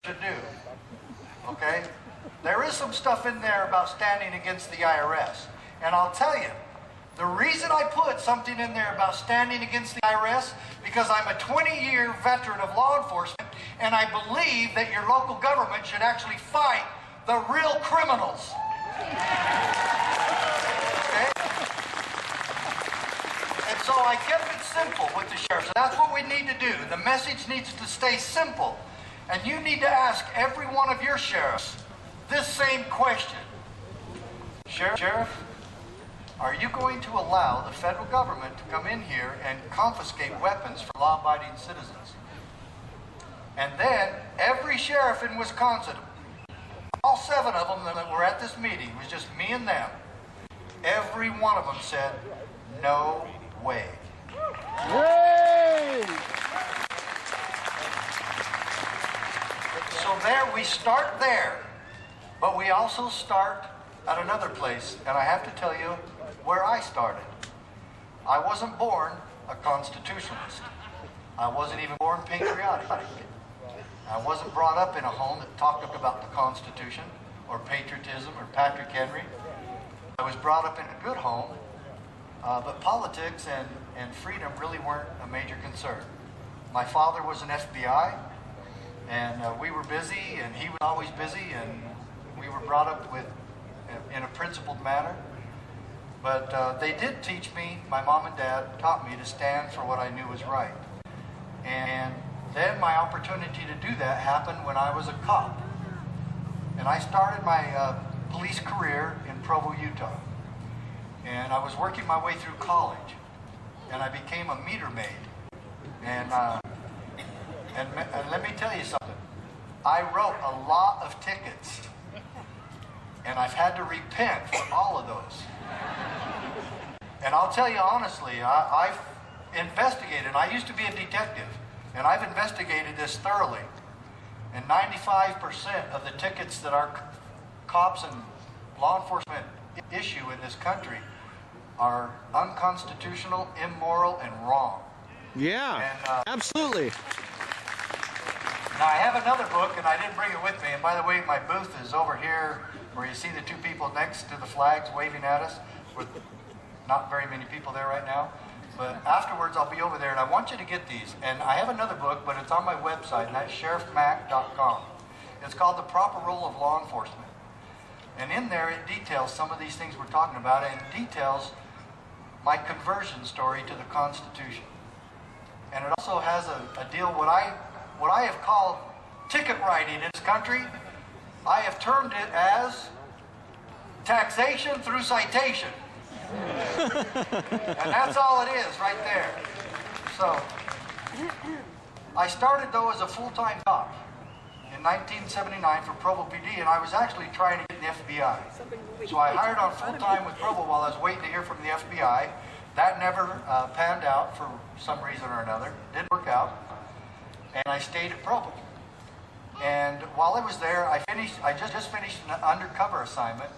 should do. Okay? There is some stuff in there about standing against the IRS. And I'll tell you, the reason I put something in there about standing against the IRS, because I'm a 20-year veteran of law enforcement, and I believe that your local government should actually fight the real criminals. Okay? And so I kept it simple with the sheriffs. That's what we need to do. The message needs to stay simple. And you need to ask every one of your sheriffs this same question. Sheriff, are you going to allow the federal government to come in here and confiscate weapons from law-abiding citizens? And then every sheriff in Wisconsin, all 7 of them that were at this meeting, it was just me and them, every one of them said, no way. Yay! So there, we start there, but we also start at another place, and I have to tell you where I started. I wasn't born a constitutionalist. I wasn't even born patriotic. I wasn't brought up in a home that talked about the Constitution or patriotism or Patrick Henry. I was brought up in a good home, but politics and freedom really weren't a major concern. My father was an FBI, and we were busy, and he was always busy, and we were brought up in a principled manner. But they did teach me, my mom and dad taught me to stand for what I knew was right. And then my opportunity to do that happened when I was a cop. And I started my police career in Provo, Utah. And I was working my way through college. And I became a meter maid. And let me tell you something. I wrote a lot of tickets. And I've had to repent for all of those. And I'll tell you honestly, I've investigated. I used to be a detective, and I've investigated this thoroughly. And 95% of the tickets that our cops and law enforcement issue in this country are unconstitutional, immoral, and wrong. Yeah, and, absolutely. Now, I have another book, and I didn't bring it with me. And by the way, my booth is over here, where you see the 2 people next to the flags waving at us, with not very many people there right now. But afterwards, I'll be over there, and I want you to get these. And I have another book, but it's on my website, and that's sheriffmack.com. It's called The Proper Role of Law Enforcement. And in there, it details some of these things we're talking about, and it details my conversion story to the Constitution. And it also has a deal, what I have called ticket writing in this country. I have termed it as taxation through citation. And that's all it is right there. So, I started though as a full-time cop in 1979 for Provo PD, and I was actually trying to get in the FBI. So I hired on full-time with Provo while I was waiting to hear from the FBI. That never panned out for some reason or another. Didn't work out. And I stayed at Provo. And while I was there, I just finished an undercover assignment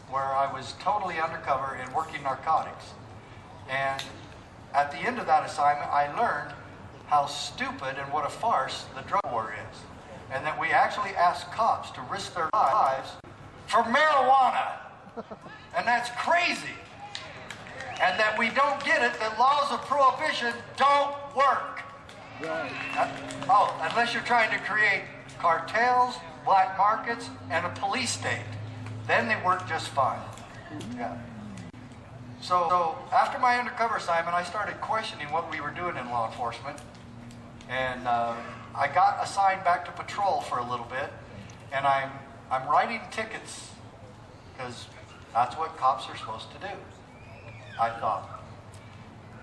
where I was totally undercover and working narcotics. And at the end of that assignment, I learned how stupid and what a farce the drug war is. And that we actually ask cops to risk their lives for marijuana. And that's crazy. And that we don't get it, that laws of prohibition don't work. Unless you're trying to create cartels, black markets, and a police state. Then they work just fine. Yeah. So after my undercover assignment, I started questioning what we were doing in law enforcement. And I got assigned back to patrol for a little bit. And I'm writing tickets because that's what cops are supposed to do, I thought.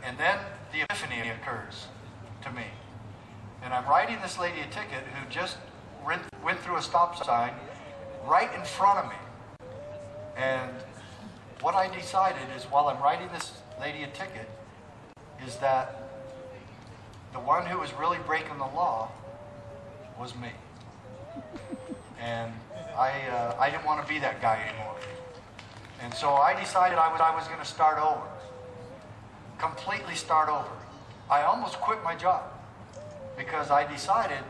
And then the epiphany occurs to me. And I'm writing this lady a ticket who just went through a stop sign right in front of me. And what I decided is, while I'm writing this lady a ticket, is that the one who was really breaking the law was me. And I didn't want to be that guy anymore. And so I decided I was going to start over. Completely start over. I almost quit my job because I decided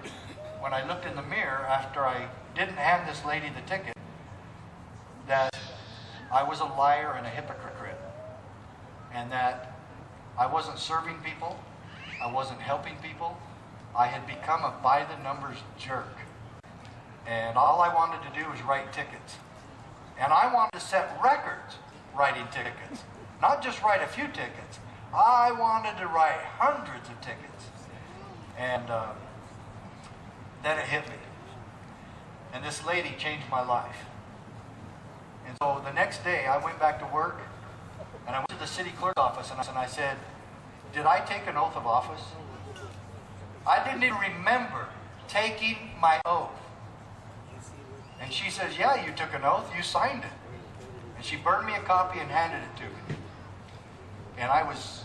when I looked in the mirror after I didn't hand this lady the ticket that I was a liar and a hypocrite, and that I wasn't serving people, I wasn't helping people. I had become a by-the-numbers jerk. And all I wanted to do was write tickets. And I wanted to set records writing tickets. Not just write a few tickets. I wanted to write hundreds of tickets. And then it hit me. And this lady changed my life. And so the next day I went back to work, and I went to the city clerk's office, and I said, did I take an oath of office? I didn't even remember taking my oath. And she says, yeah, you took an oath, you signed it. And she burned me a copy and handed it to me. And I was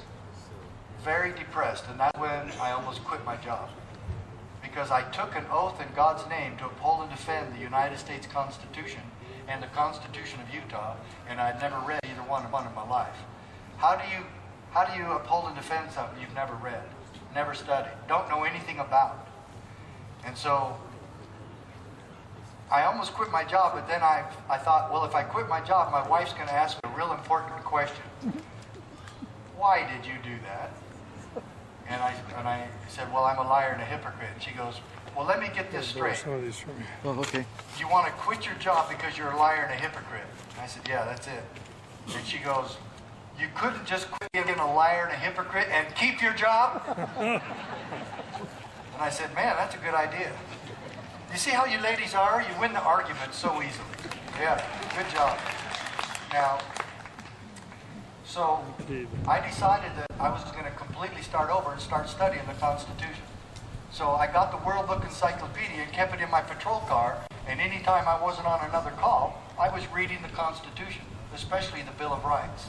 very depressed, and that's when I almost quit my job. Because I took an oath in God's name to uphold and defend the United States Constitution and the Constitution of Utah, and I'd never read either one in my life. How do you uphold and defend something you've never read, never studied, don't know anything about? And so I almost quit my job, but then I thought, well, if I quit my job, my wife's going to ask me a real important question. Why did you do that? And I said, well, I'm a liar and a hypocrite. And she goes, well, let me get this straight. Oh, okay. You want to quit your job because you're a liar and a hypocrite? I said, yeah, that's it. And she goes, you couldn't just quit being a liar and a hypocrite and keep your job? And I said, man, that's a good idea. You see how you ladies are? You win the argument so easily. Yeah, good job. Now, so I decided that I was going to completely start over and start studying the Constitution. So I got the World Book Encyclopedia and kept it in my patrol car, and anytime I wasn't on another call, I was reading the Constitution, especially the Bill of Rights.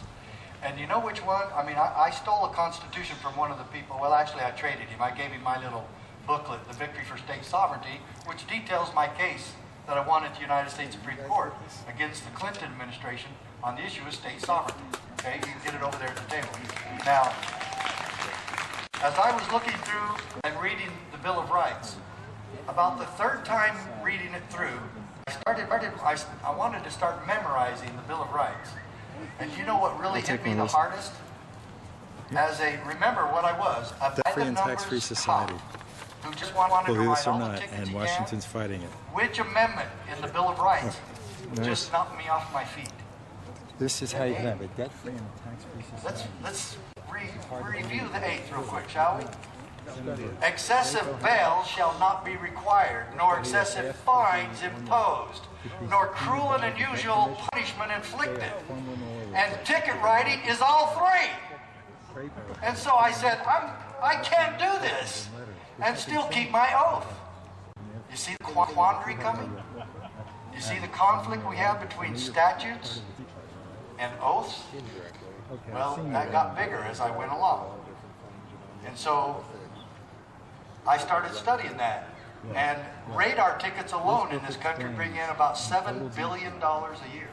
And you know which one? I mean, I stole a Constitution from one of the people. Well, actually, I traded him. I gave him my little booklet, The Victory for State Sovereignty, which details my case that I won at the United States Supreme Court against the Clinton administration on the issue of state sovereignty. Okay, you can get it over there at the table. Now, as I was looking through and reading the Bill of Rights, about the third time reading it through, I wanted to start memorizing the Bill of Rights. And you know what really hit me the hardest? Remember what I was, a free and tax-free society. Who just wanted to Believe write this or all the not, tickets and he Washington's can. fighting it. Which amendment in the Bill of Rights Nice. just knocked me off my feet? This is how you can have a debt-free and a tax-free society. Let's review the 8th real quick, shall we? Excessive bail shall not be required, nor excessive fines imposed, nor cruel and unusual punishment inflicted. And ticket writing is all three. And so I said, I can't do this and still keep my oath. You see the quandary coming? You see the conflict we have between statutes and oaths? Well, that got bigger as I went along. And so I started studying that. And radar tickets alone in this country bring in about $7 billion a year.